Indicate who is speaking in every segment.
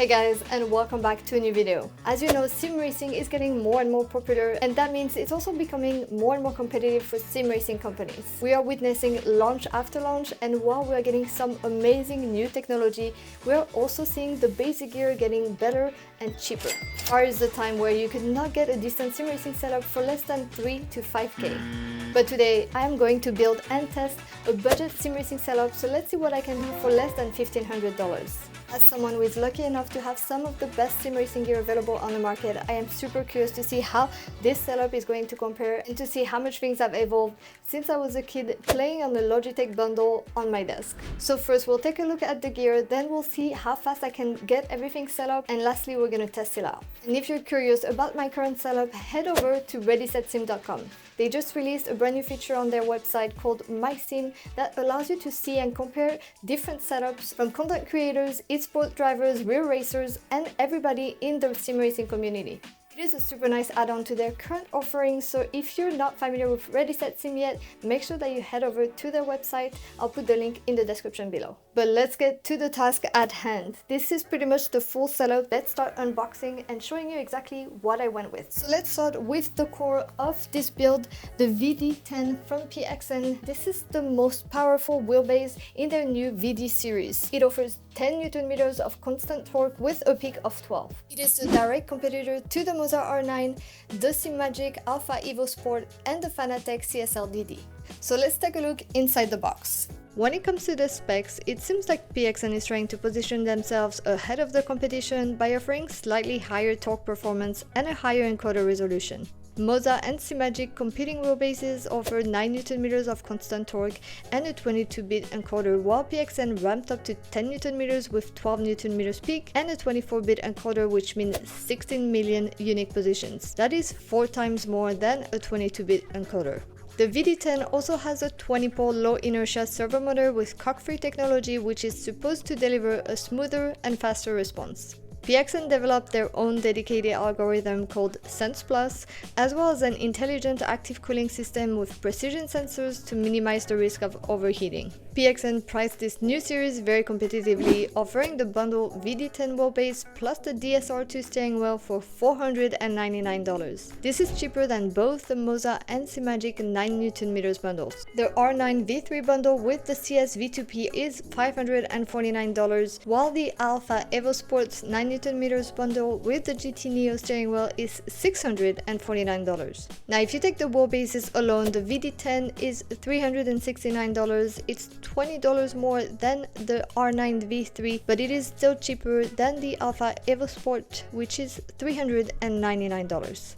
Speaker 1: Hey guys, and welcome back to a new video. As you know, sim racing is getting more and more popular, and that means it's also becoming more and more competitive for sim racing companies. We are witnessing launch after launch, and while we are getting some amazing new technology, we are also seeing the basic gear getting better and cheaper. Far is the time where you could not get a decent sim racing setup for less than 3 to 5k. But today I am going to build and test a budget sim racing setup, so let's see what I can do for less than $1,500. As someone who is lucky enough to have some of the best sim racing gear available on the market, I am super curious to see how this setup is going to compare and to see how much things have evolved since I was a kid playing on the Logitech bundle on my desk. So first we'll take a look at the gear, then we'll see how fast I can get everything set up, and lastly we're gonna test it out. And if you're curious about my current setup, head over to readysetsim.com. They just released a brand new feature on their website called My Sim that allows you to see and compare different setups from content creators, esports drivers, real racers, and everybody in the sim racing community. It is a super nice add-on to their current offering, so if you're not familiar with Ready Set Sim yet, make sure that you head over to their website. I'll put the link in the description below. But let's get to the task at hand. This is pretty much the full setup. Let's start unboxing and showing you exactly what I went with. So let's start with the core of this build, the VD10 from PXN. This is the most powerful wheelbase in their new VD series. It offers 10 Nm of constant torque with a peak of 12. It is the direct competitor to the Moza R9, the SimMagic Alpha Evo Sport, and the Fanatec CSL-DD. So let's take a look inside the box. When it comes to the specs, it seems like PXN is trying to position themselves ahead of the competition by offering slightly higher torque performance and a higher encoder resolution. Moza and SimMagic competing wheelbases offer 9 Nm of constant torque and a 22-bit encoder, while PXN ramped up to 10 Nm with 12 Nm peak and a 24-bit encoder, which means 16 million unique positions. That is 4 times more than a 22-bit encoder. The VD10 also has a 20-pole low inertia servo motor with cock-free technology, which is supposed to deliver a smoother and faster response. PXN developed their own dedicated algorithm called Sense Plus, as well as an intelligent active cooling system with precision sensors to minimize the risk of overheating. PXN priced this new series very competitively, offering the bundle VD10 wheelbase plus the DSR2 steering wheel for $499. This is cheaper than both the Moza and SimMagic 9 Nm bundles. The R9 V3 bundle with the CS V2P is $549, while the Alpha Evo Sports 9 Nm bundle with the GT Neo steering wheel is $649. Now if you take the wheelbases alone, the VD10 is $369. It's $20 more than the R9 V3, but it is still cheaper than the Alpha Evo Sport, which is $399.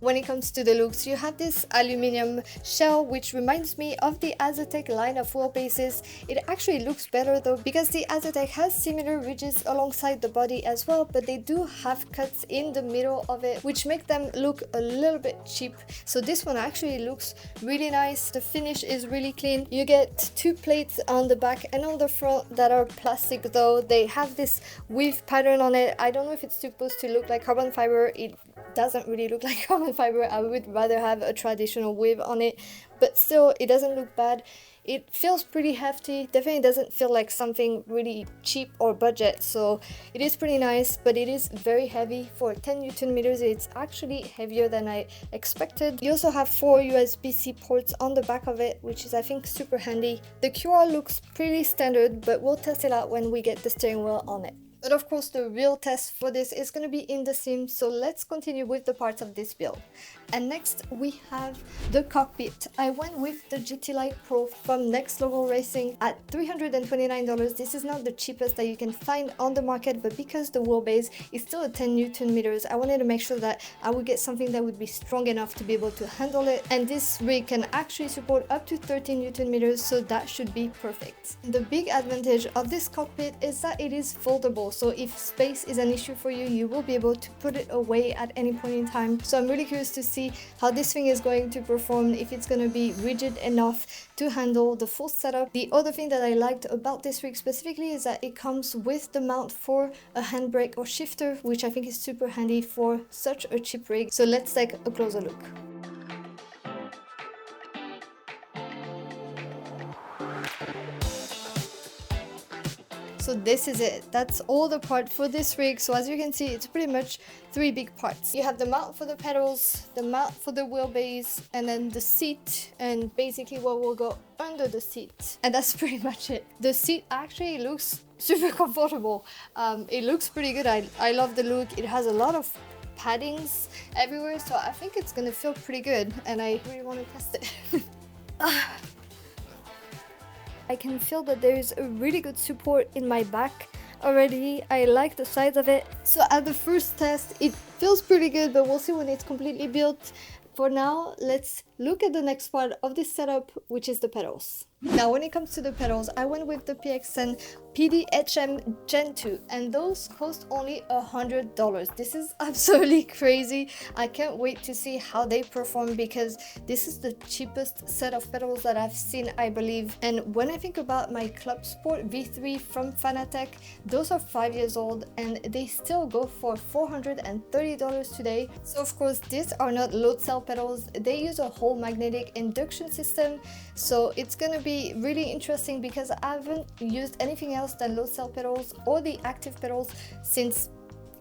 Speaker 1: When it comes to the looks, you have this aluminum shell, which reminds me of the Azatec line of wheelbases. It actually looks better though, because the Azatec has similar ridges alongside the body as well, but they do have cuts in the middle of it, which make them look a little bit cheap. So this one actually looks really nice. The finish is really clean. You get 2 plates on the back and on the front that are plastic though. They have this weave pattern on it. I don't know if it's supposed to look like carbon fiber. It doesn't really look like carbon fiber. I would rather have a traditional weave on it, but still it doesn't look bad. It feels pretty hefty, definitely doesn't feel like something really cheap or budget, so it is pretty nice, but it is very heavy. For 10 Nm, it's actually heavier than I expected. You also have 4 USB-C ports on the back of it, which is I think super handy. The QR looks pretty standard, but we'll test it out when we get the steering wheel on it. But of course the real test for this is going to be in the sim, so let's continue with the parts of this build. And next we have the cockpit. I went with the GTLite Pro from Next Level Racing at $329. This is not the cheapest that you can find on the market, but because the wheelbase is still at 10 Nm, I wanted to make sure that I would get something that would be strong enough to be able to handle it, and this rig can actually support up to 13 Nm, so that should be perfect. The big advantage of this cockpit is that it is foldable, so if space is an issue for you, you will be able to put it away at any point in time. So I'm really curious to see how this thing is going to perform, if it's going to be rigid enough to handle the full setup. The other thing that I liked about this rig specifically is that it comes with the mount for a handbrake or shifter, which I think is super handy for such a cheap rig. So let's take a closer look. So this is it. That's all the part for this rig. So as you can see, it's pretty much 3 big parts. You have the mount for the pedals, the mount for the wheelbase, and then the seat, and basically what will go under the seat. And that's pretty much it. The seat actually looks super comfortable. It looks pretty good. I love the look. It has a lot of paddings everywhere, so I think it's gonna feel pretty good, and I really want to test it. I can feel that there's a really good support in my back already. I like the size of it. So at the first test, it feels pretty good, but we'll see when it's completely built. For now, let's look at the next part of this setup, which is the pedals. Now, when it comes to the pedals, I went with the PXN VD10 Gen 2, and those cost only $100. This is absolutely crazy. I can't wait to see how they perform, because this is the cheapest set of pedals that I've seen, I believe. And when I think about my Club Sport V3 from Fanatec, those are 5 years old and they still go for $430 today. So of course, these are not load cell pedals. They use a whole magnetic induction system, so it's gonna be really interesting because I haven't used anything else than load cell pedals or the active pedals since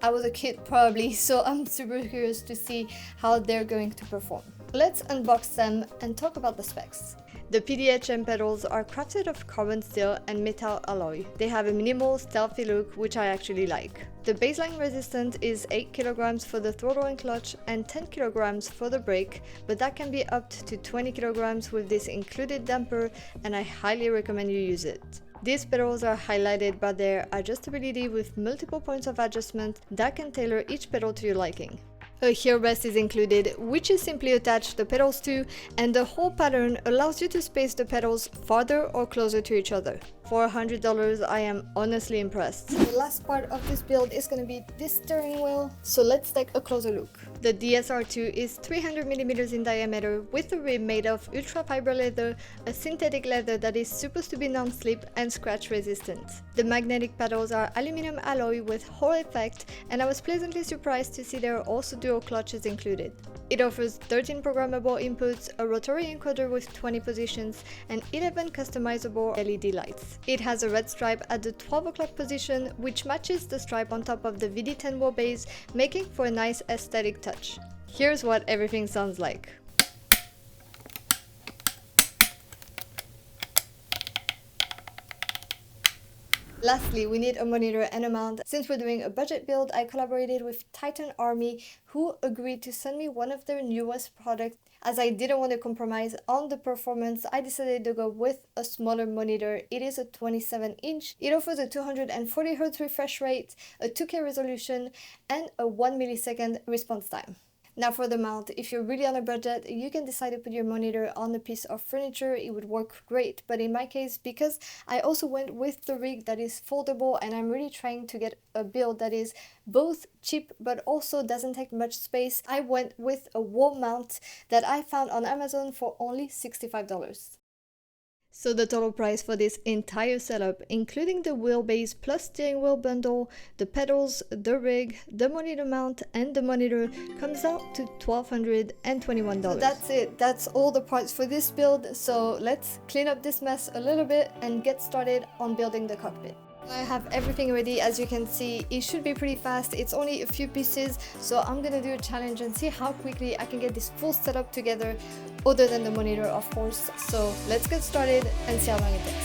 Speaker 1: I was a kid probably, so I'm super curious to see how they're going to perform. Let's unbox them and talk about the specs. The VD10 pedals are crafted of carbon steel and metal alloy. They have a minimal, stealthy look, which I actually like. The baseline resistance is 8 kg for the throttle and clutch and 10 kg for the brake, but that can be up to 20 kg with this included damper, and I highly recommend you use it. These pedals are highlighted by their adjustability with multiple points of adjustment that can tailor each pedal to your liking. A heel rest is included, which you simply attach the pedals to, and the whole pattern allows you to space the pedals farther or closer to each other. For $100, I am honestly impressed. The last part of this build is going to be this steering wheel, so let's take a closer look. The DSR2 is 300mm in diameter with a rim made of ultra fiber leather, a synthetic leather that is supposed to be non-slip and scratch resistant. The magnetic paddles are aluminum alloy with Hall effect, and I was pleasantly surprised to see there are also dual clutches included. It offers 13 programmable inputs, a rotary encoder with 20 positions, and 11 customizable LED lights. It has a red stripe at the 12 o'clock position, which matches the stripe on top of the VD10 wheelbase, making for a nice aesthetic touch. Here's what everything sounds like. Lastly, we need a monitor and a mount. Since we're doing a budget build, I collaborated with Titan Army, who agreed to send me one of their newest products. As I didn't want to compromise on the performance, I decided to go with a smaller monitor. It is a 27-inch. It offers a 240Hz refresh rate, a 2K resolution, and a 1 millisecond response time. Now for the mount, if you're really on a budget, you can decide to put your monitor on a piece of furniture. It would work great, but in my case, because I also went with the rig that is foldable and I'm really trying to get a build that is both cheap but also doesn't take much space, I went with a wall mount that I found on Amazon for only $65. So the total price for this entire setup, including the wheelbase plus steering wheel bundle, the pedals, the rig, the monitor mount, and the monitor, comes out to $1,221. So that's it. That's all the parts for this build. So let's clean up this mess a little bit and get started on building the cockpit. I have everything ready. As you can see, it should be pretty fast. It's only a few pieces, so I'm gonna do a challenge and see how quickly I can get this full setup together, other than the monitor, of course. So let's get started and see how long it takes.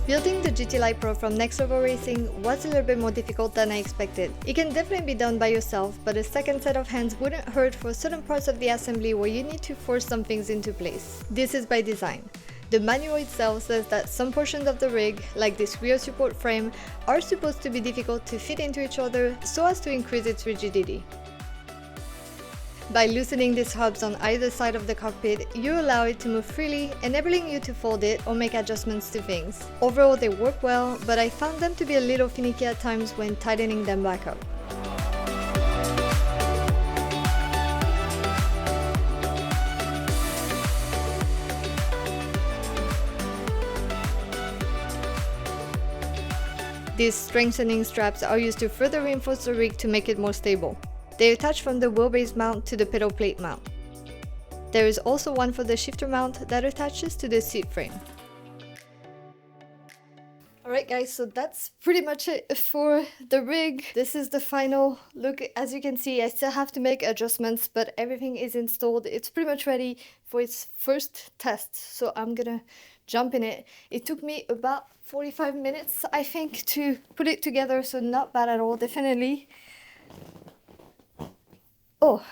Speaker 1: Building the GTLite Pro from Next Level Racing was a little bit more difficult than I expected. It can definitely be done by yourself, but a second set of hands wouldn't hurt for certain parts of the assembly where you need to force some things into place. This is by design. The manual itself says that some portions of the rig, like this rear support frame, are supposed to be difficult to fit into each other so as to increase its rigidity. By loosening these hubs on either side of the cockpit, you allow it to move freely, enabling you to fold it or make adjustments to things. Overall, they work well, but I found them to be a little finicky at times when tightening them back up. These strengthening straps are used to further reinforce the rig to make it more stable. They attach from the wheelbase mount to the pedal plate mount. There is also one for the shifter mount that attaches to the seat frame. Alright guys, so that's pretty much it for the rig. This is the final look. As you can see, I still have to make adjustments, but everything is installed. It's pretty much ready for its first test. So I'm gonna jump in it. It took me about 45 minutes, I think, to put it together, so not bad at all, definitely. Oh,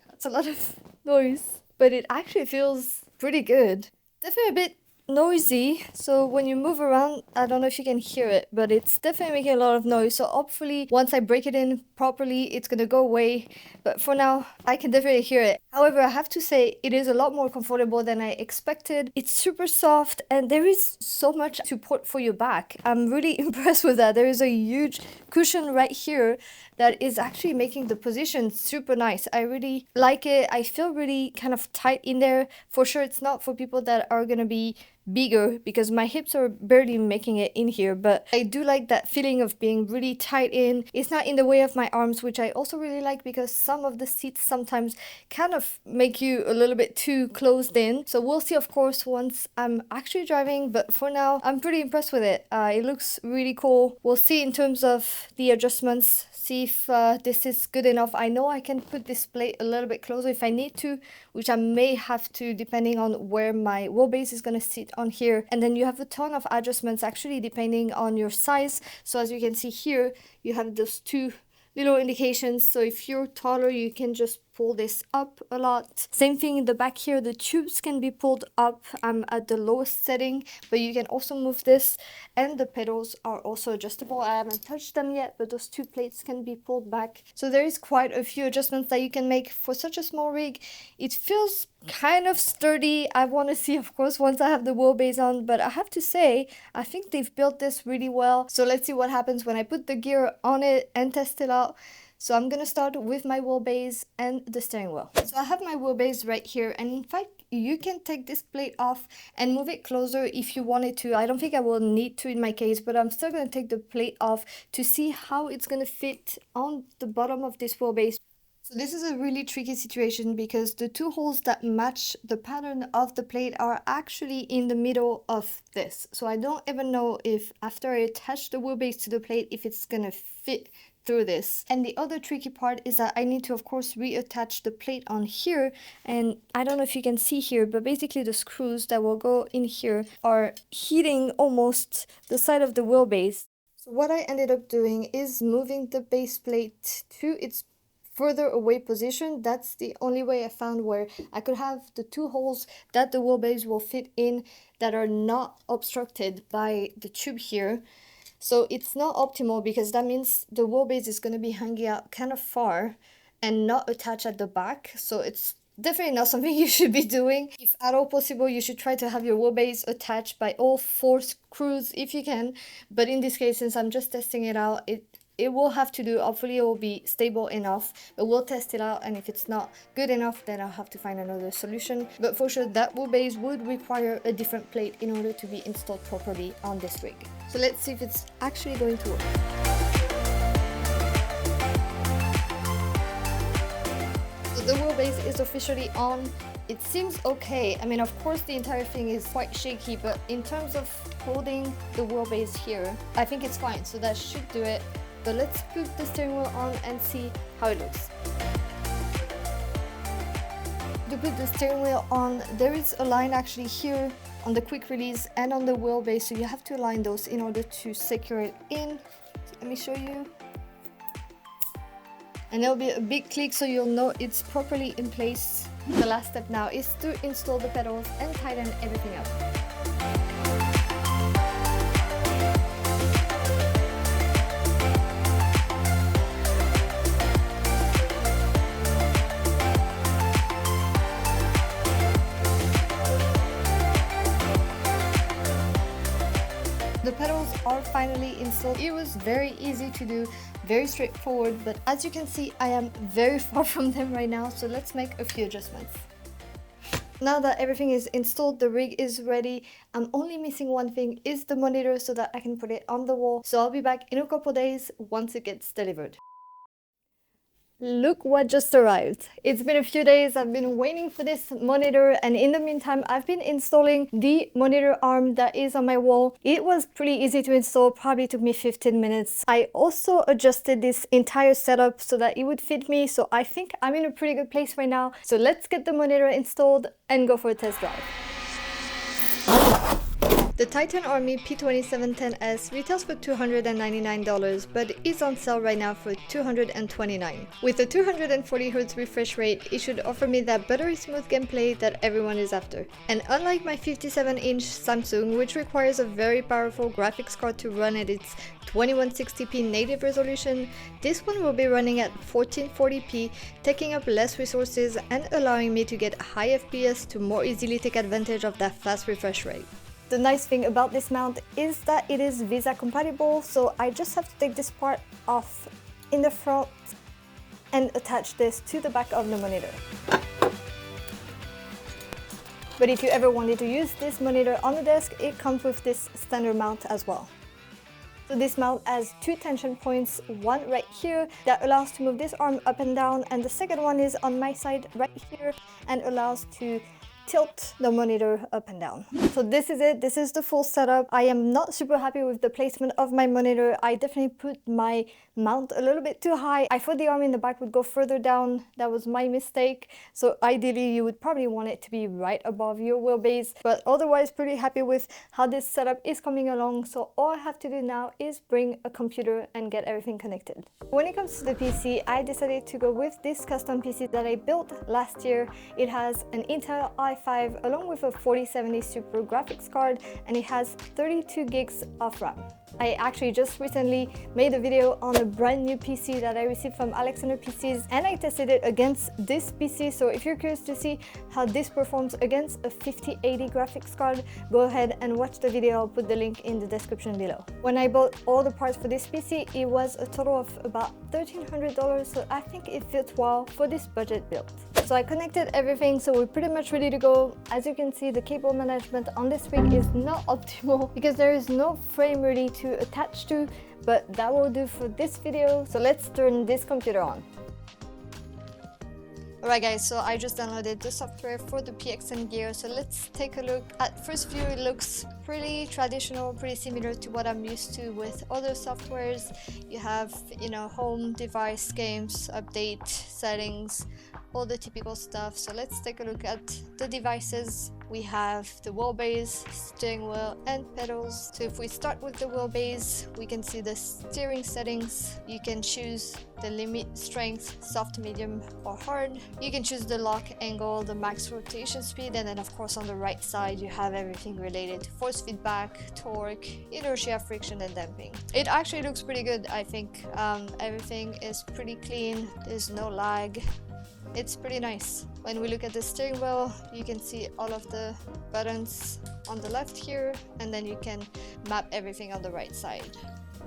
Speaker 1: that's a lot of noise, but it actually feels pretty good. Definitely a bit noisy, so when you move around, I don't know if you can hear it, but it's definitely making a lot of noise. So hopefully once I break it in properly, it's gonna go away, but for now I can definitely hear it. However, I have to say it is a lot more comfortable than I expected. It's super soft and there is so much support for your back. I'm really impressed with that. There is a huge cushion right here that is actually making the position super nice. I really like it. I feel really kind of tight in there. For sure it's not for people that are gonna be bigger because my hips are barely making it in here, but I do like that feeling of being really tight in. It's not in the way of my arms, which I also really like because some of the seats sometimes kind of make you a little bit too closed in. So we'll see, of course, once I'm actually driving, but for now I'm pretty impressed with it. It looks really cool. We'll see in terms of the adjustments, see if this is good enough. I know I can put this plate a little bit closer if I need to, which I may have to depending on where my wheelbase is going to sit on here. And then you have a ton of adjustments actually depending on your size. So as you can see here, you have those two little indications. So if you're taller, you can just pull this up a lot. Same thing in the back here, the tubes can be pulled up. I'm at the lowest setting, but you can also move this, and the pedals are also adjustable. I haven't touched them yet, but those two plates can be pulled back. So there is quite a few adjustments that you can make for such a small rig. It feels kind of sturdy. I want to see, of course, once I have the wheelbase on, but I have to say I think they've built this really well. So let's see what happens when I put the gear on it and test it out. So I'm gonna start with my wheelbase and the steering wheel. So I have my wheelbase right here, and in fact you can take this plate off and move it closer if you wanted to. I don't think I will need to in my case, but I'm still gonna take the plate off to see how it's gonna fit on the bottom of this wheelbase. So this is a really tricky situation because the two holes that match the pattern of the plate are actually in the middle of this. So I don't even know if after I attach the wheelbase to the plate, if it's gonna fit through this. And the other tricky part is that I need to, of course, reattach the plate on here. And I don't know if you can see here, but basically the screws that will go in here are hitting almost the side of the wheelbase. So what I ended up doing is moving the base plate to its further away position. That's the only way I found where I could have the two holes that the wheelbase will fit in that are not obstructed by the tube here. So it's not optimal because that means the wheelbase is going to be hanging out kind of far and not attached at the back. So it's definitely not something you should be doing. If at all possible, you should try to have your wheelbase attached by all four screws if you can. But in this case, since I'm just testing it out, it will have to do. Hopefully it will be stable enough, but we'll test it out, and if it's not good enough, then I'll have to find another solution. But for sure that wheelbase would require a different plate in order to be installed properly on this rig. So let's see if it's actually going to work. So the wheelbase is officially on. It seems okay. I mean, of course the entire thing is quite shaky, but in terms of holding the wheelbase here, I think it's fine, so that should do it. But let's put the steering wheel on and see how it looks. To put the steering wheel on, there is a line actually here on the quick release and on the wheelbase, so you have to align those in order to secure it in. So let me show you. And there'll be a big click so you'll know it's properly in place. The last step now is to install the pedals and tighten everything up. The pedals are finally installed. It was very easy to do, very straightforward, but as you can see, I am very far from them right now, so let's make a few adjustments. Now that everything is installed, the rig is ready. I'm only missing one thing, is the monitor, so that I can put it on the wall. So I'll be back in a couple days once it gets delivered. Look what just arrived. It's been a few days, I've been waiting for this monitor, and in the meantime I've been installing the monitor arm that is on my wall. It was pretty easy to install, probably took me 15 minutes. I also adjusted this entire setup so that it would fit me, so I think I'm in a pretty good place right now. So let's get the monitor installed and go for a test drive. The Titan Army P2710S retails for $299, but is on sale right now for $229. With a 240Hz refresh rate, it should offer me that buttery smooth gameplay that everyone is after. And unlike my 57-inch Samsung, which requires a very powerful graphics card to run at its 2160p native resolution, this one will be running at 1440p, taking up less resources and allowing me to get high FPS to more easily take advantage of that fast refresh rate. The nice thing about this mount is that it is Visa compatible, so I just have to take this part off in the front and attach this to the back of the monitor. But if you ever wanted to use this monitor on the desk, it comes with this standard mount as well. So this mount has two tension points, one right here that allows to move this arm up and down, and the second one is on my side right here and allows to tilt the monitor up and down. So this is it. This is the full setup. I am not super happy with the placement of my monitor. I definitely put my mount a little bit too high. I thought the arm in the back would go further down. That was my mistake. So ideally you would probably want it to be right above your wheelbase, but otherwise pretty happy with how this setup is coming along. So all I have to do now is bring a computer and get everything connected. When it comes to the PC, I decided to go with this custom PC that I built last year. It has an Intel i5 along with a 4070 Super graphics card, and it has 32 gigs of RAM. I actually just recently made a video on a brand new PC that I received from Alexander PCs, and I tested it against this PC. So if you're curious to see how this performs against a 5080 graphics card, go ahead and watch the video. I'll put the link in the description below. When I bought all the parts for this PC, it was a total of about $1,300, so I think it fits well for this budget build. So I connected everything, so we're pretty much ready to go. As you can see, the cable management on this rig is not optimal because there is no frame really to attach to, but that will do for this video. So let's turn this computer on. Alright guys, so I just downloaded the software for the PXN gear, so let's take a look. At first view it looks pretty traditional, pretty similar to what I'm used to with other softwares. You have, home, device, games, update, settings, all the typical stuff. So let's take a look at the devices. We have the wheelbase, steering wheel and pedals. So if we start with the wheelbase, we can see the steering settings. You can choose the limit strength, soft, medium or hard. You can choose the lock angle, the max rotation speed, and then of course on the right side you have everything related to force feedback, torque, inertia, friction and damping. It actually looks pretty good, I think. Everything is pretty clean, there's no lag. It's pretty nice. When we look at the steering wheel, you can see all of the buttons on the left here, and then you can map everything on the right side.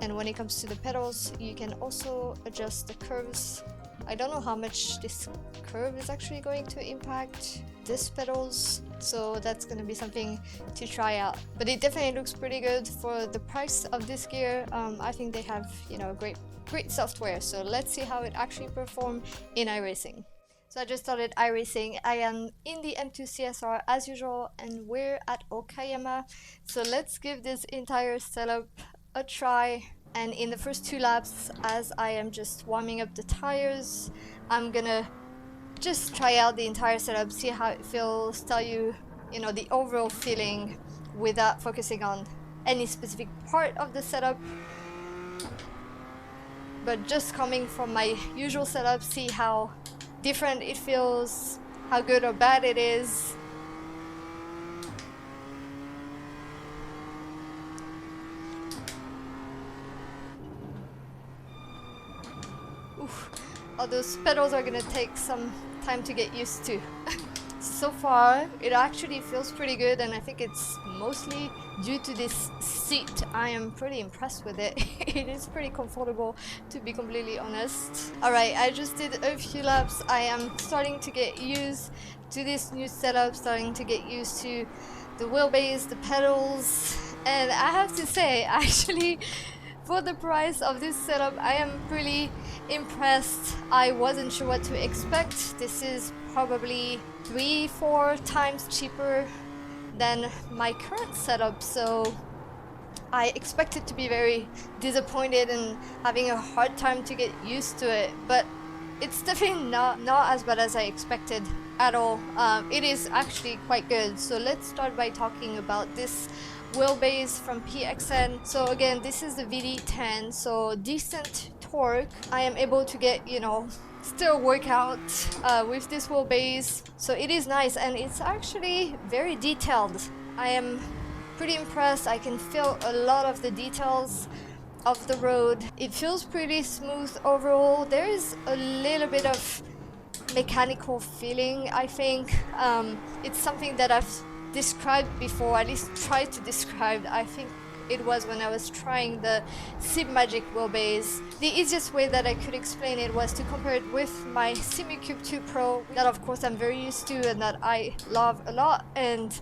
Speaker 1: And when it comes to the pedals, you can also adjust the curves. I don't know how much this curve is actually going to impact this pedals, so that's going to be something to try out. But it definitely looks pretty good for the price of this gear. I think they have, great software. So let's see how it actually performs in iRacing. So I just started iRacing. I am in the M2 CSR as usual, and we're at Okayama. So let's give this entire setup a try. And in the first 2 laps, as I am just warming up the tires, I'm gonna just try out the entire setup, see how it feels, tell you, the overall feeling without focusing on any specific part of the setup. But just coming from my usual setup, see how different it feels, how good or bad it is. Oof. All those pedals are gonna take some time to get used to. So far, it actually feels pretty good, and I think it's mostly due to this seat. I am pretty impressed with it. It is pretty comfortable, to be completely honest. Alright, I just did a few laps. I am starting to get used to this new setup, starting to get used to the wheelbase, the pedals, and I have to say, actually, for the price of this setup, I am pretty impressed. I wasn't sure what to expect. This is probably 3-4 times cheaper than my current setup, so I expected to be very disappointed and having a hard time to get used to it, but it's definitely not as bad as I expected at all. It is actually quite good. So let's start by talking about this wheelbase from PXN. So again, this is the VD10, so decent torque. I am able to get, you know, still work out with this wheelbase. So it is nice, and it's actually very detailed. I am pretty impressed. I can feel a lot of the details of the road. It feels pretty smooth overall. There is a little bit of mechanical feeling, I think. It's something that I've described before, at least tried to describe. I think it was when I was trying the SimMagic wheelbase. The easiest way that I could explain it was to compare it with my SimuCube 2 Pro, that of course I'm very used to and that I love a lot. And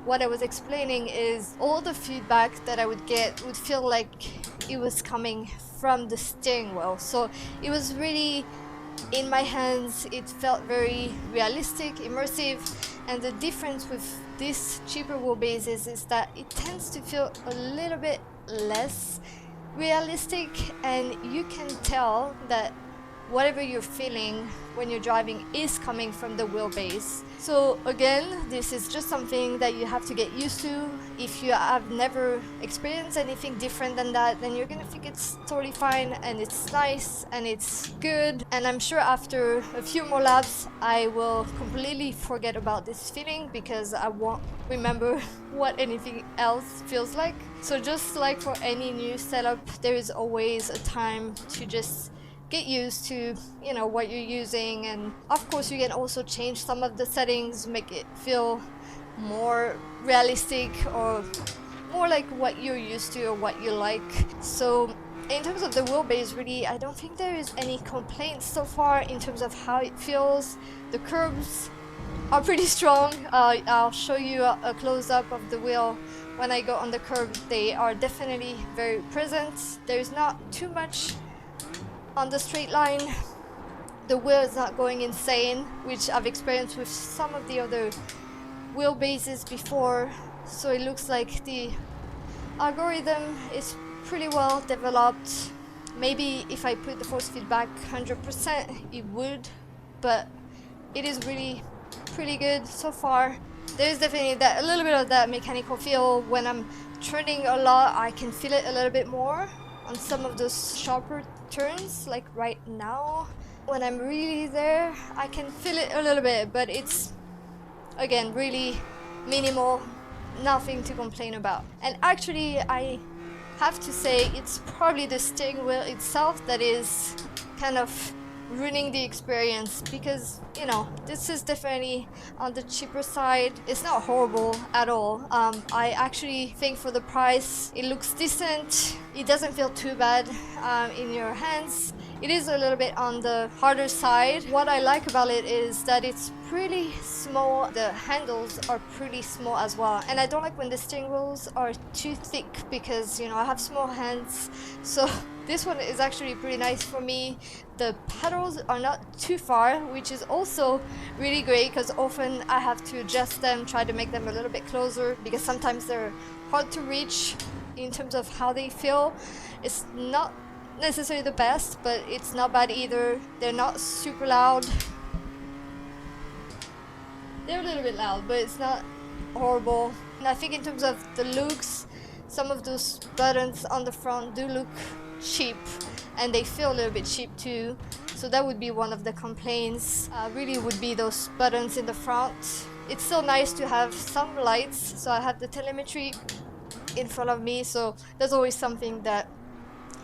Speaker 1: what I was explaining is all the feedback that I would get would feel like it was coming from the steering wheel. So it was really in my hands, it felt very realistic, immersive, and the difference with this cheaper wheelbases is that it tends to feel a little bit less realistic, and you can tell that whatever you're feeling when you're driving is coming from the wheelbase. So again, this is just something that you have to get used to. If you have never experienced anything different than that, then you're gonna think it's totally fine and it's nice and it's good. And I'm sure after a few more laps, I will completely forget about this feeling because I won't remember what anything else feels like. So just like for any new setup, there is always a time to just get used to, you know, what you're using. And of course you can also change some of the settings, make it feel more realistic or more like what you're used to or what you like. So in terms of the wheelbase, really, I don't think there is any complaints so far in terms of how it feels. The curbs are pretty strong. I'll show you a close-up of the wheel when I go on the curb. They are definitely very present. There's not too much on the straight line. The wheel is not going insane, which I've experienced with some of the other wheelbases before. So it looks like the algorithm is pretty well developed. Maybe if I put the force feedback 100%, it would, but it is really pretty good so far. There's definitely that a little bit of that mechanical feel. When I'm turning a lot, I can feel it a little bit more on some of those sharper turns, like right now. When I'm really there, I can feel it a little bit, but it's again really minimal, nothing to complain about. And actually, I have to say it's probably the steering wheel itself that is kind of ruining the experience, because, you know, this is definitely on the cheaper side. It's not horrible at all. I actually think for the price it looks decent. It doesn't feel too bad in your hands. It is a little bit on the harder side. What I like about it is that it's pretty small. The handles are pretty small as well, and I don't like when the steering wheels are too thick because, you know, I have small hands. So this one is actually pretty nice for me. The pedals are not too far, which is also really great because often I have to adjust them, try to make them a little bit closer, because sometimes they're hard to reach in terms of how they feel. It's not necessarily the best, but it's not bad either. They're not super loud. They're a little bit loud, but it's not horrible. And I think in terms of the looks, some of those buttons on the front do look cheap, and they feel a little bit cheap too. So that would be one of the complaints, really would be those buttons in the front. It's still nice to have some lights, so I have the telemetry in front of me, so there's always something that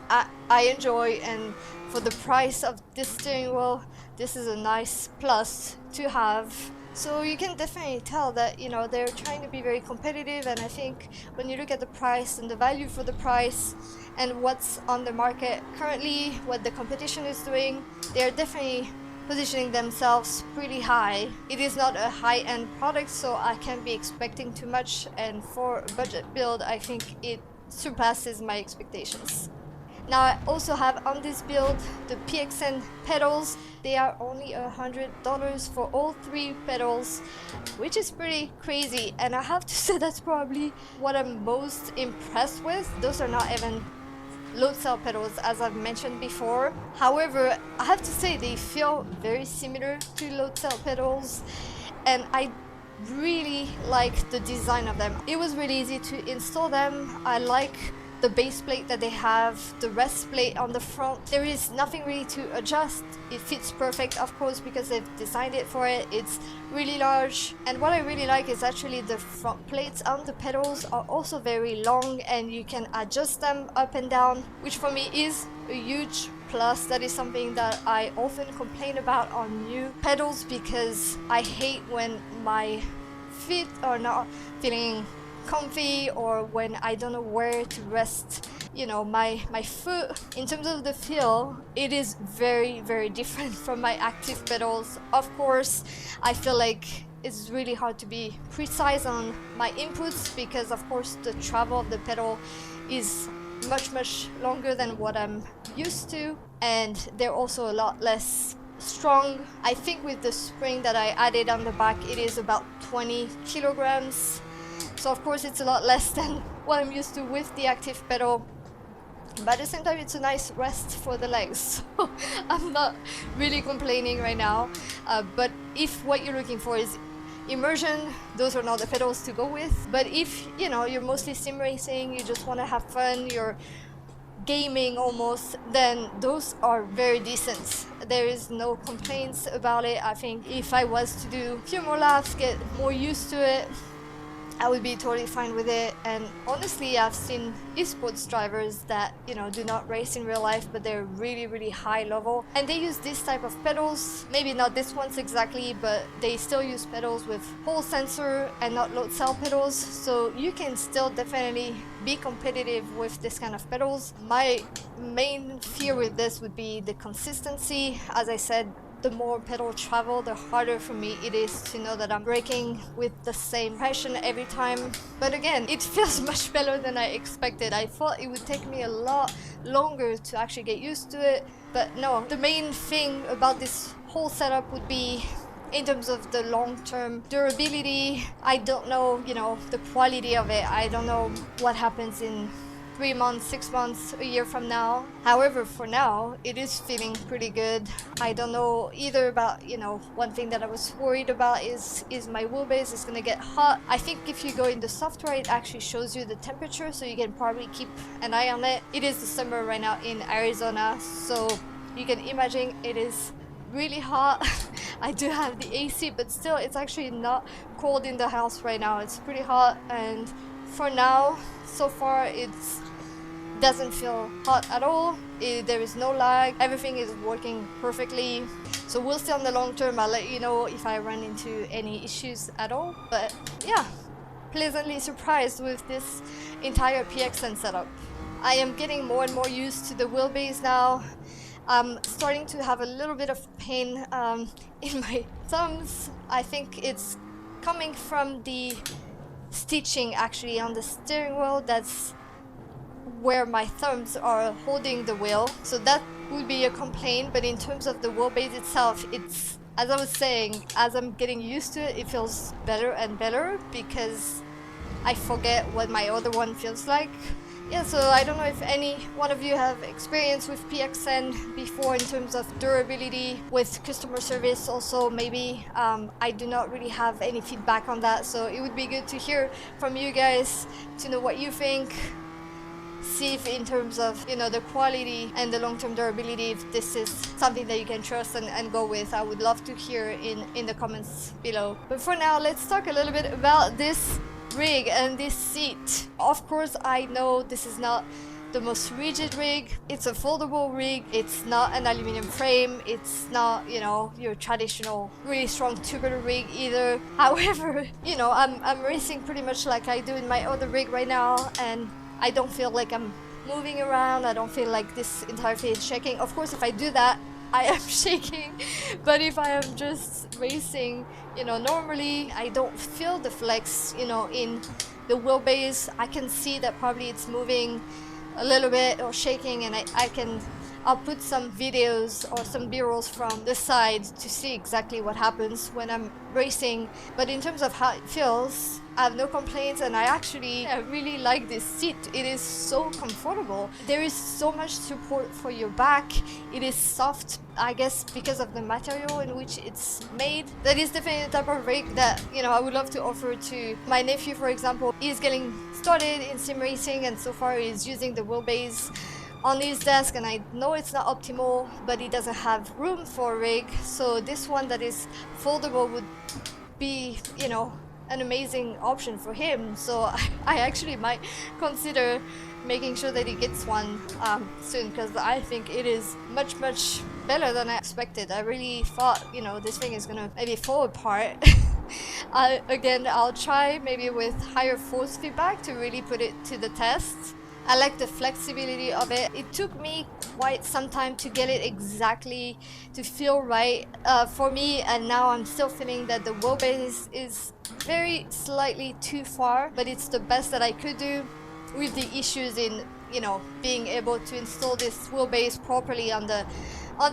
Speaker 1: I enjoy. And for the price of this steering wheel, this is a nice plus to have. So you can definitely tell that, you know, they're trying to be very competitive, and I think when you look at the price and the value for the price and what's on the market currently, what the competition is doing, they're definitely positioning themselves pretty high. It is not a high-end product, so I can't be expecting too much, and for a budget build, I think it surpasses my expectations. Now I also have on this build the PXN pedals. They are only $100 for all 3 pedals, which is pretty crazy, and I have to say that's probably what I'm most impressed with. Those are not even load cell pedals, as I've mentioned before. However, I have to say they feel very similar to load cell pedals, and I really like the design of them. It was really easy to install them. I like the base plate that they have, the rest plate on the front. There is nothing really to adjust. It fits perfect, of course, because they've designed it for it. It's really large, and what I really like is actually the front plates on the pedals are also very long, and you can adjust them up and down, which for me is a huge plus. That is something that I often complain about on new pedals, because I hate when my feet are not feeling comfy, or when I don't know where to rest, you know, my foot. In terms of the feel, it is very different from my active pedals. Of course, I feel like it's really hard to be precise on my inputs, because of course the travel of the pedal is much longer than what I'm used to, and they're also a lot less strong. I think with the spring that I added on the back, it is about 20 kilograms. So of course it's a lot less than what I'm used to with the active pedal, but at the same time it's a nice rest for the legs, so I'm not really complaining right now. But if what you're looking for is immersion, those are not the pedals to go with. But if, you know, you're mostly sim racing, you just want to have fun, you're gaming almost, then those are very decent. There is no complaints about it. I think if I was to do a few more laps, get more used to it, I would be totally fine with it. And honestly, I've seen esports drivers that, you know, do not race in real life, but they're really high level, and they use this type of pedals. Maybe not this ones exactly, but they still use pedals with Hall sensor and not load cell pedals, so you can still definitely be competitive with this kind of pedals. My main fear with this would be the consistency. As I said, the more pedal travel, the harder for me it is to know that I'm braking with the same pressure every time. But again, it feels much better than I expected. I thought it would take me a lot longer to actually get used to it, but no. The main thing about this whole setup would be in terms of the long-term durability. I don't know, you know, the quality of it. I don't know what happens in 3 months, 6 months, a year from now. However, for now, it is feeling pretty good. I don't know either about, you know, one thing that I was worried about is my wheelbase is gonna get hot. I think if you go in the software, it actually shows you the temperature, so you can probably keep an eye on it. It is the summer right now in Arizona, so you can imagine it is really hot. I do have the AC, but still it's actually not cold in the house right now. It's pretty hot, and for now, so far, it doesn't feel hot at all. There is no lag. Everything is working perfectly. So we'll see on the long term. I'll let you know if I run into any issues at all. But yeah, pleasantly surprised with this entire PXN setup. I am getting more and more used to the wheelbase now. I'm starting to have a little bit of pain in my thumbs. I think it's coming from the stitching actually on the steering wheel. That's where my thumbs are holding the wheel, so that would be a complaint. But in terms of the wheelbase itself, it's, as I was saying, as I'm getting used to it, it feels better and better, because I forget what my other one feels like. Yeah, so I don't know if any one of you have experience with PXN before in terms of durability with customer service. Also, maybe I do not really have any feedback on that, so it would be good to hear from you guys to know what you think. See if in terms of, you know, the quality and the long-term durability, if this is something that you can trust and go with. I would love to hear in the comments below. But for now, let's talk a little bit about this rig and this seat. Of course, I know this is not the most rigid rig. It's a foldable rig. It's not an aluminum frame. It's not, you know, your traditional really strong tubular rig either. However, you know, I'm racing pretty much like I do in my other rig right now, and I don't feel like I'm moving around. I don't feel like this entire thing is shaking. Of course, if I do that, I am shaking. But if I am just racing, you know, normally I don't feel the flex, you know, in the wheelbase. I can see that probably it's moving a little bit or shaking, and I'll put some videos or some b-rolls from the side to see exactly what happens when I'm racing. But in terms of how it feels, I have no complaints, and I really like this seat. It is so comfortable. There is so much support for your back. It is soft, I guess because of the material in which it's made. That is definitely the type of rig that, you know, I would love to offer to my nephew, for example. He's getting started in sim racing, and so far he's using the Wheelbase on his desk, and I know it's not optimal, but he doesn't have room for a rig, so this one that is foldable would be, you know, an amazing option for him. So I actually might consider making sure that he gets one soon, because I think it is much better than I expected. I really thought, you know, this thing is gonna maybe fall apart. I'll try maybe with higher force feedback to really put it to the test. I like the flexibility of it. It took me quite some time to get it exactly to feel right for me, and now I'm still feeling that the wheelbase is very slightly too far, but it's the best that I could do with the issues in, you know, being able to install this wheelbase properly on the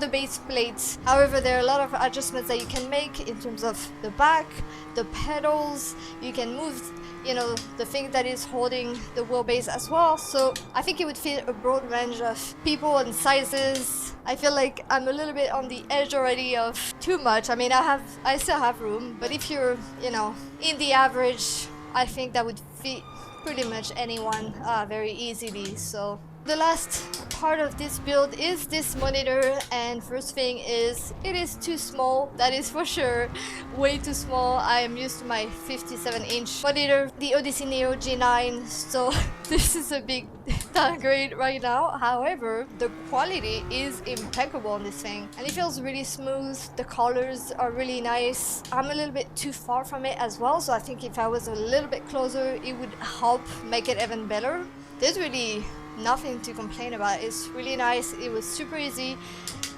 Speaker 1: base plates. However, there are a lot of adjustments that you can make in terms of the back, the pedals. You can move, you know, the thing that is holding the wheelbase as well. So I think it would fit a broad range of people and sizes. I feel like I'm a little bit on the edge already of too much. I mean, I still have room, but if you're, you know, in the average, I think that would fit pretty much anyone very easily. So the last part of this build is this monitor, and first thing is, it is too small. That is for sure, way too small. I am used to my 57-inch monitor, the Odyssey Neo G9, so this is a big downgrade right now. However, the quality is impeccable on this thing, and it feels really smooth. The colors are really nice. I'm a little bit too far from it as well, so I think if I was a little bit closer, it would help make it even better. There's really nothing to complain about. It's really nice. It was super easy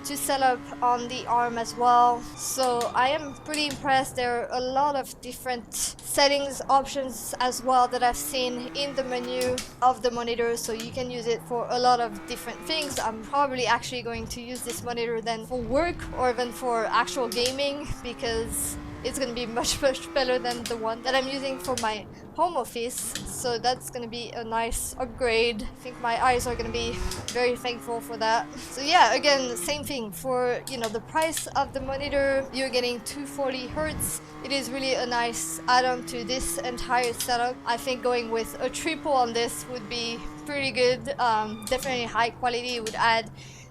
Speaker 1: to set up on the arm as well, so I am pretty impressed. There are a lot of different settings options as well that I've seen in the menu of the monitor, so you can use it for a lot of different things. I'm probably actually going to use this monitor then for work or even for actual gaming, because it's going to be much better than the one that I'm using for my home office. So that's going to be a nice upgrade. I think my eyes are going to be very thankful for that. So yeah, again, same thing for, you know, the price of the monitor. You're getting 240 Hertz. It is really a nice add-on to this entire setup. I think going with a triple on this would be pretty good. Definitely high quality, would add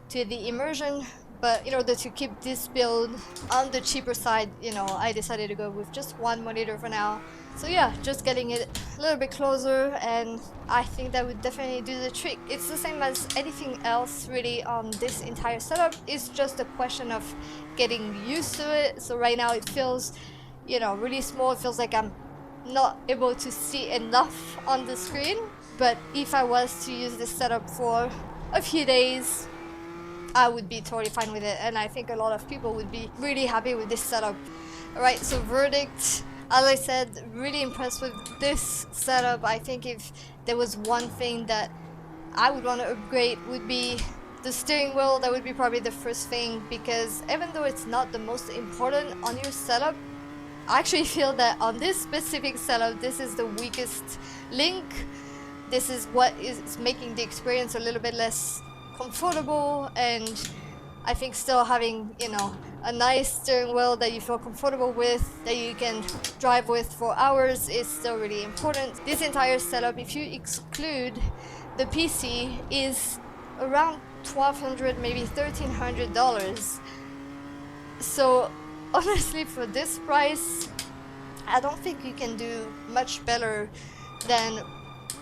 Speaker 1: to the immersion. But in order to keep this build on the cheaper side, you know, I decided to go with just one monitor for now. So yeah, just getting it a little bit closer, and I think that would definitely do the trick. It's the same as anything else really on this entire setup. It's just a question of getting used to it. So right now it feels, you know, really small. It feels like I'm not able to see enough on the screen. But if I was to use this setup for a few days, I would be totally fine with it, and I think a lot of people would be really happy with this setup. Alright, so verdict. As I said, really impressed with this setup. I think if there was one thing that I would want to upgrade, would be the steering wheel. That would be probably the first thing, because even though it's not the most important on your setup, I actually feel that on this specific setup, this is the weakest link. This is what is making the experience a little bit less comfortable, and I think still having, you know, a nice steering wheel that you feel comfortable with, that you can drive with for hours, is still really important. This entire setup, if you exclude the PC, is around $1,200, maybe $1,300. So honestly, for this price, I don't think you can do much better than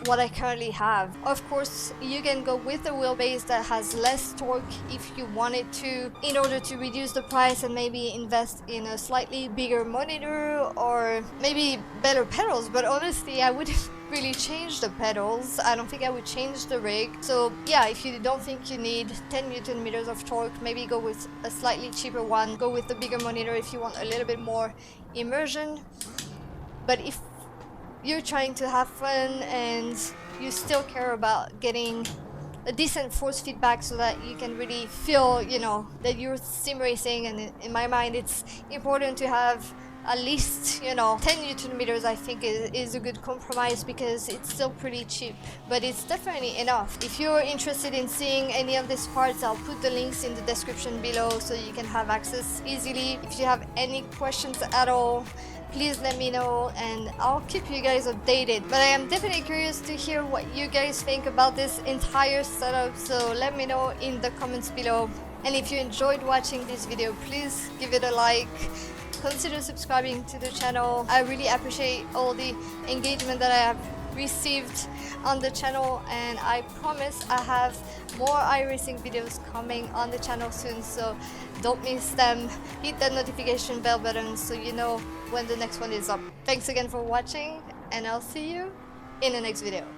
Speaker 1: what I currently have. Of course, you can go with a wheelbase that has less torque if you wanted to, in order to reduce the price and maybe invest in a slightly bigger monitor or maybe better pedals. But honestly, I wouldn't really change the pedals. I don't think I would change the rig. So yeah, if you don't think you need 10 Newton meters of torque, maybe go with a slightly cheaper one. Go with the bigger monitor if you want a little bit more immersion. But if you're trying to have fun and you still care about getting a decent force feedback so that you can really feel, you know, that you're sim racing. And in my mind, it's important to have at least, you know, 10 Newton meters. I think is a good compromise because it's still pretty cheap, but it's definitely enough. If you're interested in seeing any of these parts, I'll put the links in the description below so you can have access easily. If you have any questions at all, please let me know and I'll keep you guys updated. But I am definitely curious to hear what you guys think about this entire setup, so let me know in the comments below. And if you enjoyed watching this video, please give it a like. Consider subscribing to the channel. I really appreciate all the engagement that I have received on the channel, and I promise I have more iRacing videos coming on the channel soon, so don't miss them. Hit that notification bell button so you know when the next one is up. Thanks again for watching, and I'll see you in the next video.